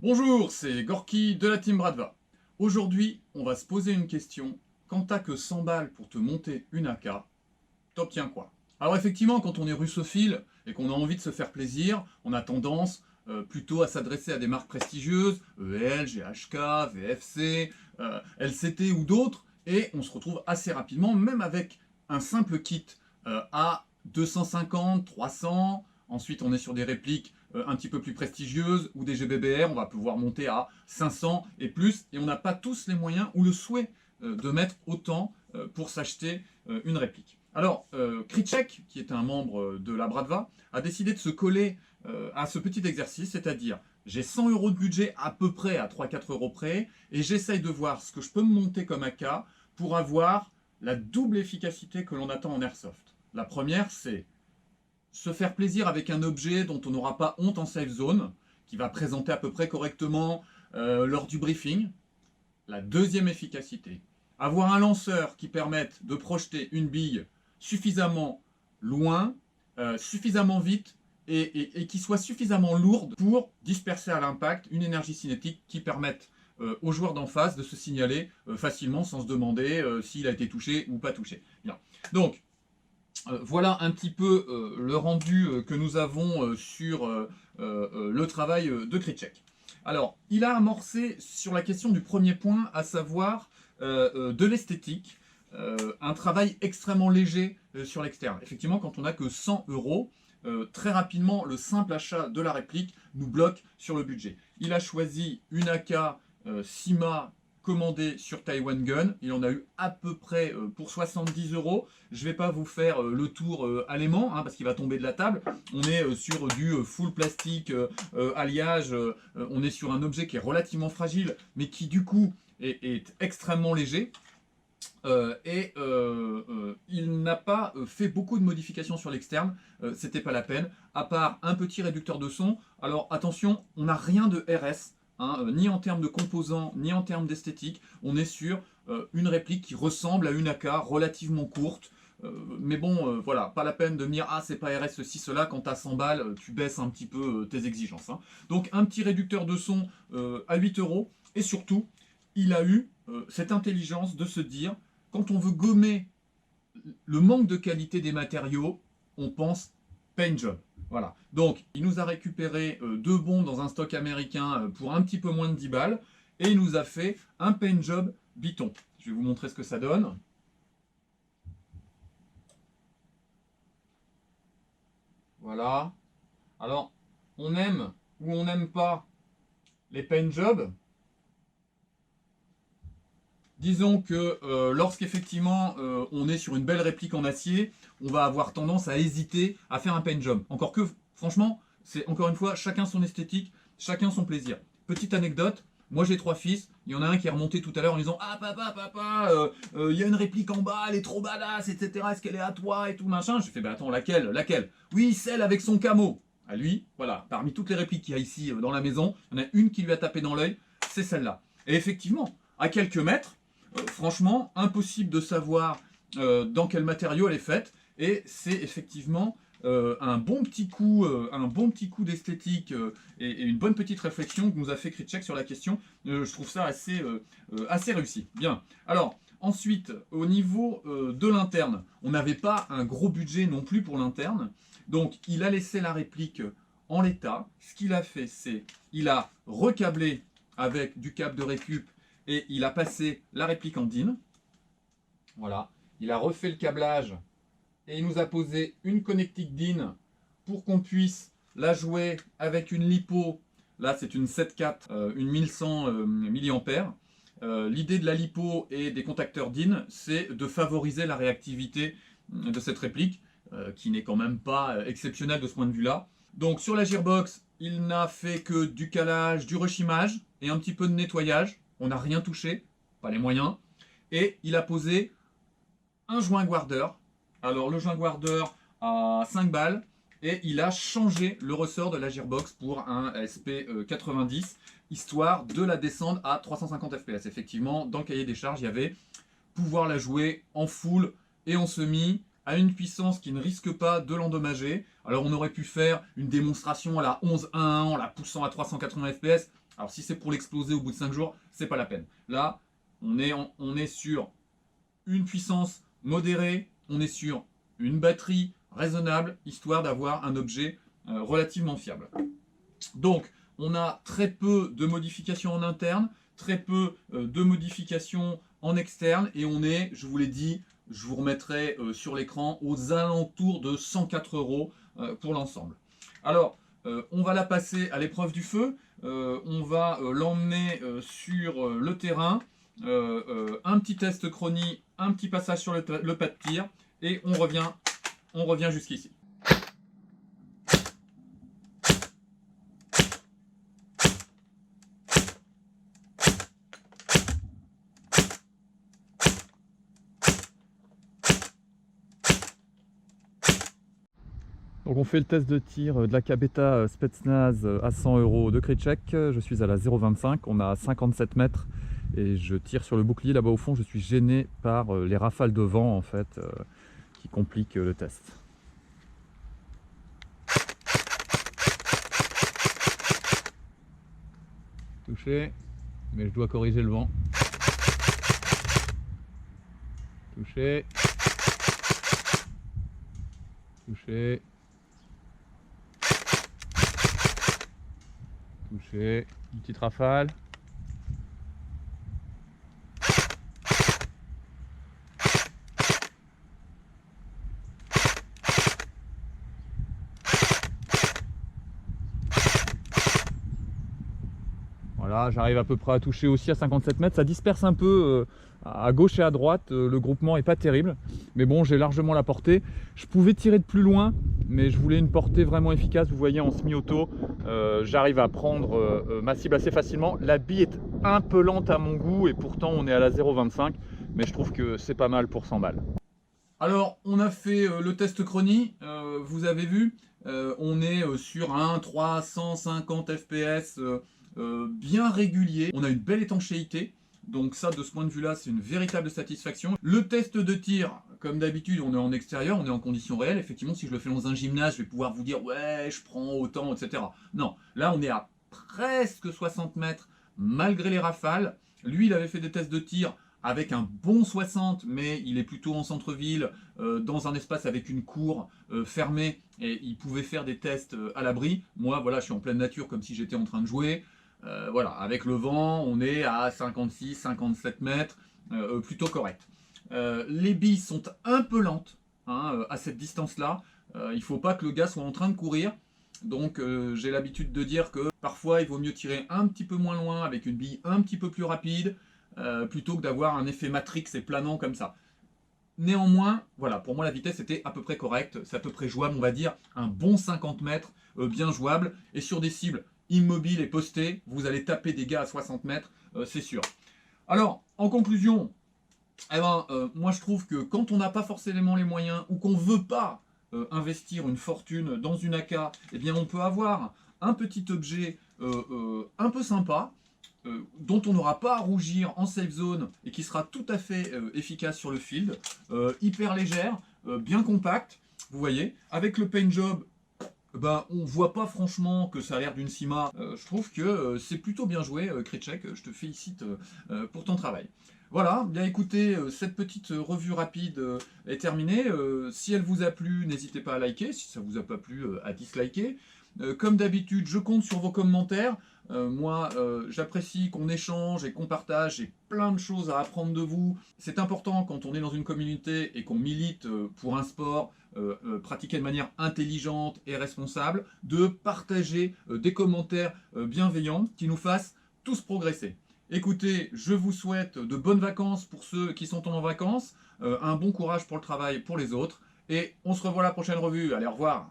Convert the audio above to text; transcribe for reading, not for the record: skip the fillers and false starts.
Bonjour, c'est Gorky de la team Bradva. Aujourd'hui, on va se poser une question. Quand t'as que 100 balles pour te monter une AK, t'obtiens quoi? Alors effectivement, quand on est russophile et qu'on a envie de se faire plaisir, on a tendance plutôt à s'adresser à des marques prestigieuses, EL, GHK, VFC, LCT ou d'autres, et on se retrouve assez rapidement, même avec un simple kit à 250, 300, ensuite on est sur des répliques un petit peu plus prestigieuses ou des GBBR, on va pouvoir monter à 500 et plus, et on n'a pas tous les moyens ou le souhait de mettre autant pour s'acheter une réplique. Alors, Kricek, qui est un membre de la Bradva, a décidé de se coller à ce petit exercice, c'est-à-dire j'ai 100 € de budget à peu près à 3-4 € près, et j'essaye de voir ce que je peux me monter comme AK pour avoir la double efficacité que l'on attend en Airsoft. La première, c'est se faire plaisir avec un objet dont on n'aura pas honte en safe zone, qui va présenter à peu près correctement lors du briefing. La deuxième efficacité, avoir un lanceur qui permette de projeter une bille suffisamment loin, suffisamment vite et qui soit suffisamment lourde pour disperser à l'impact une énergie cinétique qui permette aux joueurs d'en face de se signaler facilement sans se demander s'il a été touché ou pas touché. Bien. Donc, voilà un petit peu le rendu que nous avons sur le travail de Kricek. Alors, il a amorcé sur la question du premier point, à savoir de l'esthétique, un travail extrêmement léger sur l'externe. Effectivement, quand on n'a que 100 €, très rapidement, le simple achat de la réplique nous bloque sur le budget. Il a choisi une AK Sima commandé sur Taiwan Gun. Il en a eu à peu près pour 70 €. Je ne vais pas vous faire le tour à l'aimant, parce qu'il va tomber de la table. On est sur du full plastique, alliage. On est sur un objet qui est relativement fragile, mais qui du coup est extrêmement léger. Il n'a pas fait beaucoup de modifications sur l'externe, c'était pas la peine, à part un petit réducteur de son. Alors attention, on n'a rien de RS, ni en termes de composants, ni en termes d'esthétique. On est sur une réplique qui ressemble à une AK relativement courte. Mais bon, voilà, pas la peine de me dire « Ah, c'est pas RS ceci, cela », quand t'as 100 balles, tu baisses un petit peu tes exigences. Donc un petit réducteur de son à 8 €, et surtout, il a eu cette intelligence de se dire, quand on veut gommer le manque de qualité des matériaux, on pense paint job. Voilà. Donc, il nous a récupéré deux bombes dans un stock américain pour un petit peu moins de 10 balles, et il nous a fait un paint job Biton. Je vais vous montrer ce que ça donne. Voilà. Alors, on aime ou on n'aime pas les paint jobs. Disons que lorsqu'effectivement on est sur une belle réplique en acier, on va avoir tendance à hésiter à faire un paint job. Encore que, franchement, c'est encore une fois chacun son esthétique, chacun son plaisir. Petite anecdote, moi j'ai 3 fils, il y en a un qui est remonté tout à l'heure en disant « Ah papa, il y a une réplique en bas, elle est trop badass, etc. Est-ce qu'elle est à toi et tout machin ?» Je fais « Bah attends, laquelle? Laquelle ?»« Oui, celle avec son camo. » À lui, voilà, parmi toutes les répliques qu'il y a ici dans la maison, il y en a une qui lui a tapé dans l'œil, c'est celle-là. Et effectivement, à quelques mètres, franchement, impossible de savoir dans quel matériau elle est faite, et c'est effectivement un bon petit coup d'esthétique et une bonne petite réflexion que nous a fait Kricek sur la question. Je trouve ça assez réussi. Bien. Alors, ensuite, au niveau de l'interne, on n'avait pas un gros budget non plus pour l'interne, donc il a laissé la réplique en l'état. Ce qu'il a fait, c'est il a recablé avec du câble de récup et il a passé la réplique en DIN. Voilà. Il a refait le câblage et il nous a posé une connectique DIN pour qu'on puisse la jouer avec une LiPo. Là, c'est une 7.4, une 1100 mAh. L'idée de la LiPo et des contacteurs DIN, c'est de favoriser la réactivité de cette réplique, qui n'est quand même pas exceptionnelle de ce point de vue-là. Donc sur la Gearbox, il n'a fait que du calage, du rechimage et un petit peu de nettoyage. On n'a rien touché, pas les moyens. Et il a posé un joint guarder. Alors le joint guarder à 5 balles. Et il a changé le ressort de la Gearbox pour un SP90, histoire de la descendre à 350 fps. Effectivement, dans le cahier des charges, il y avait pouvoir la jouer en full et en semi, à une puissance qui ne risque pas de l'endommager. Alors on aurait pu faire une démonstration à la 11.1 en la poussant à 380 fps. Alors si c'est pour l'exploser au bout de 5 jours, c'est pas la peine. Là, on est sur une puissance modérée, on est sur une batterie raisonnable, histoire d'avoir un objet relativement fiable. Donc, on a très peu de modifications en interne, très peu de modifications en externe, et on est, je vous l'ai dit, je vous remettrai sur l'écran, aux alentours de 104 € pour l'ensemble. Alors, on va la passer à l'épreuve du feu, on va l'emmener sur le terrain, un petit test chronie, un petit passage sur le pas de tir, et on revient jusqu'ici. Donc on fait le test de tir de la Kabeta Spetsnaz à 100 € de Krychek. Je suis à la 0,25, on a 57 mètres et je tire sur le bouclier là-bas au fond. Je suis gêné par les rafales de vent en fait qui compliquent le test. Touché, mais je dois corriger le vent. Touché. Touché. Touché. Une petite rafale. Voilà, j'arrive à peu près à toucher aussi à 57 mètres. Ça disperse un peu à gauche et à droite. Le groupement est pas terrible. Mais bon, j'ai largement la portée. Je pouvais tirer de plus loin, mais je voulais une portée vraiment efficace. Vous voyez, en semi-auto, j'arrive à prendre ma cible assez facilement. La bille est un peu lente à mon goût et pourtant on est à la 0,25. Mais je trouve que c'est pas mal pour 100 balles. Alors, on a fait le test chronie. Vous avez vu, on est sur un 350 fps bien régulier. On a une belle étanchéité. Donc ça, de ce point de vue-là, c'est une véritable satisfaction. Le test de tir, comme d'habitude, on est en extérieur, on est en conditions réelles. Effectivement, si je le fais dans un gymnase, je vais pouvoir vous dire « ouais, je prends autant, etc. » Non, là, on est à presque 60 mètres, malgré les rafales. Lui, il avait fait des tests de tir avec un bon 60, mais il est plutôt en centre-ville, dans un espace avec une cour fermée, et il pouvait faire des tests à l'abri. Moi, voilà, je suis en pleine nature, comme si j'étais en train de jouer. Voilà, avec le vent, on est à 56, 57 mètres, plutôt correct. Les billes sont un peu lentes hein, à cette distance-là. Il ne faut pas que le gars soit en train de courir. Donc j'ai l'habitude de dire que parfois il vaut mieux tirer un petit peu moins loin avec une bille un petit peu plus rapide plutôt que d'avoir un effet Matrix et planant comme ça. Néanmoins, voilà, pour moi la vitesse était à peu près correcte, c'est à peu près jouable, on va dire un bon 50 mètres, bien jouable, et sur des cibles immobiles et postées, vous allez taper des gars à 60 mètres, c'est sûr. Alors, en conclusion, eh ben, moi je trouve que quand on n'a pas forcément les moyens, ou qu'on ne veut pas investir une fortune dans une AK, eh bien on peut avoir un petit objet un peu sympa, dont on n'aura pas à rougir en safe zone et qui sera tout à fait efficace sur le field, hyper légère, bien compacte, vous voyez, avec le paint job, ben, on voit pas franchement que ça a l'air d'une Cima. Je trouve que c'est plutôt bien joué, Krychek, je te félicite pour ton travail. Voilà, bien écoutez, cette petite revue rapide est terminée. Si elle vous a plu, n'hésitez pas à liker, si ça vous a pas plu, à disliker. Comme d'habitude, je compte sur vos commentaires. Moi, j'apprécie qu'on échange et qu'on partage. J'ai plein de choses à apprendre de vous. C'est important quand on est dans une communauté et qu'on milite pour un sport pratiqué de manière intelligente et responsable, de partager des commentaires bienveillants qui nous fassent tous progresser. Écoutez, je vous souhaite de bonnes vacances pour ceux qui sont en vacances, un bon courage pour le travail pour les autres, et on se revoit à la prochaine revue. Allez, au revoir!